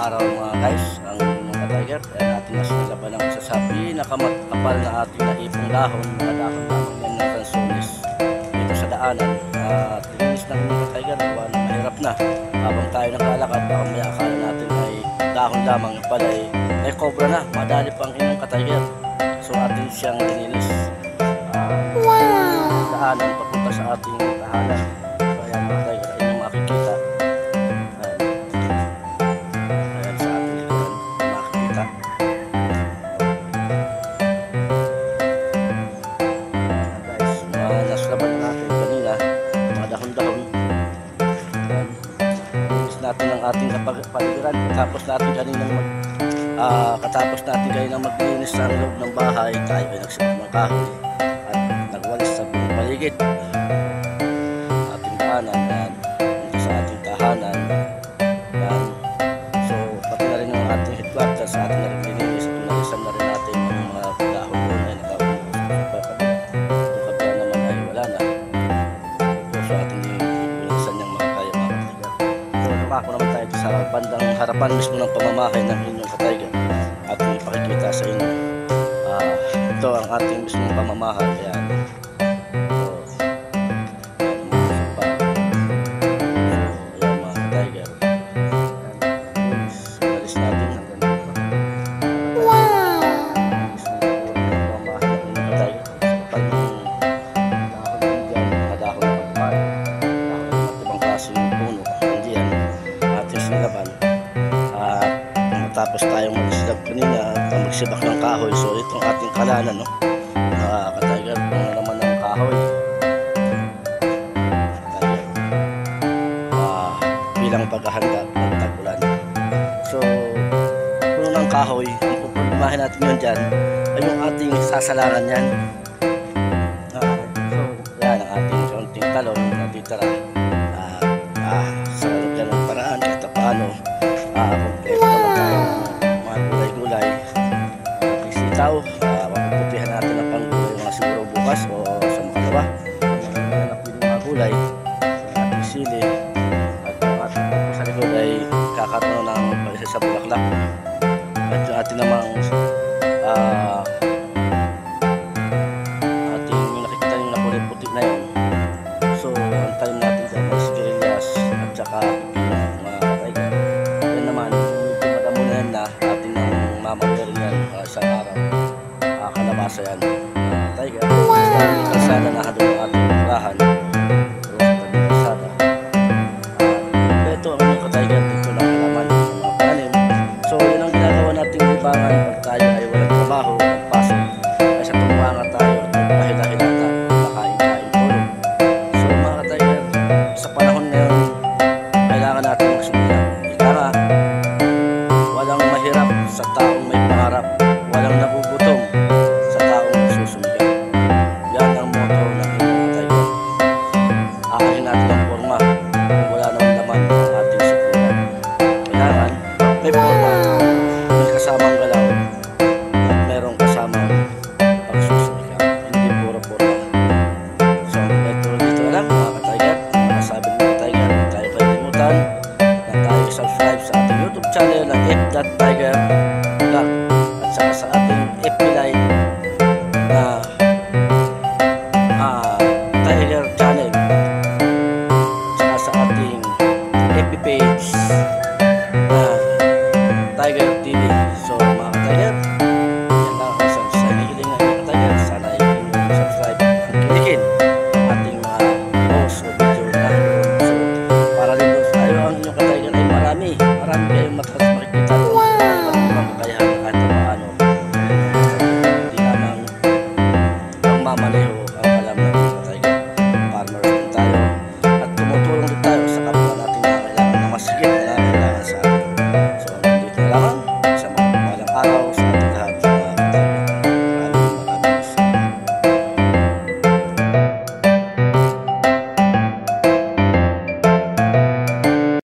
araw mga guys, ang mga tiger ay natin na sinilaban ng isa sa pinakamakapal na ating naipong dahon, mga dahon lamang yan ng Lanzones dito sa daanan. At linis ng mga tiger, mahirap na habang tayo naglalakad, baka may akala natin ay dahon lamang, pala ay cobra na, madali pang inyong ka-tiger. So atin siyang linilis, daanan papunta sa ating tahanan. So ayan mga tiger, ay yung makikita. Natin ang ating kapaligiran, tapos natin kaninang katapos natin kaninang maglinis sa loob ng bahay, tayo ay nagsibak ng kahoy at nagwalis sa buong paligid ating daanan yan, dito sa ating tahanan yan. So pati na rin ang ating headquarters sa ating naglilinis at pinalisan na rin natin yung mga dahon doon ay yung kabila naman ay wala na. So ating pinalisan niyang mga kaya mga katigar. Ako naman tayo sa bandang harapan mismo ng pamamahay ng inyong ka-tiger at ipakikita sa inyo. Ito ang ating mismong pamamahay. Ayan. Ayan mga ka-tiger. Alis natin ang ganito. Wow! Pamamahay ng inyong ka-tiger. Kapag yung dahon din dyan, mga dahon ng pagpapay, dahon ng ibang klase ng puno, hindi yan sinilaban at matapos tayong magsilab kanina at magsibak ng kahoy. So itong ating kalanan, no, ka-tiger, kung naman ng kahoy ka-tiger, bilang paghahanda ng tag-ulan. So puno ng kahoy, ang pupulimahin natin yun dyan ay yung ating sasalangan yan. So yan ang ating kaunting talon na titira sa ganung paraan kahit paano kompleto naman tayo mga gulay-gulay, sitaw, mapuputihan natin ang panggulay mga siguro bukas o sa makalawa na piling mga gulay, ating sili at yung ating sa likod ay kakaroon ng palisa sa bulaklak at yung ating namang ating yung nakikita yung napulit-puti na yun. So antayin natin dyan mga sigarilyas at saka mga ka-tiger. Yan naman, medyo madamo na yan na atin ng mamamayarin yan isang araw. Kalabasa yan ka-tiger. Yung kalsada na halo ng ating lahan sa tabing kalsada. Ito ang mga ka-tiger dito ng halaman ng mga pananim. So yun ang ginagawa nating libangan pag tayo ay walang trabaho at pasok ay sa tumuanga tayo at magpahila-hilata, makain-kain tulog. So mga ka-tiger, sa panahon ngayon kailangan natin magsimula. Ika nga, walang mahirap sa taong may pangarap, walang nagugutom sa taong nagsusumigaw. Yan ang motto ng inyong ka-tiger. Aakahin natin ang forma kung wala naman naman ang ating sikulan. Kailangan may forma, may kasamang galaw at merong kasamang pagsusumigaw, hindi puro forma. So ito dito lang mga ka-tiger, masasabi ng mga tiger, hindi tayo kalimutan na tayo subscribe sa ating YouTube channel na F.Tiger Vlog at saka sa ating FB Live na Tiger Channel at saka sa ating FB page na Tiger TV. So mga ka-tiger, yan lang ang isang hinihilingan mga ka-tiger. Sana i-subscribe at kilikin ang ating mga post o video na so para rin tayo ang inyong ka-tiger ay marami kayong matakas makikita at mga kakayahan kahit paano. Hindi lamang ang mamaneho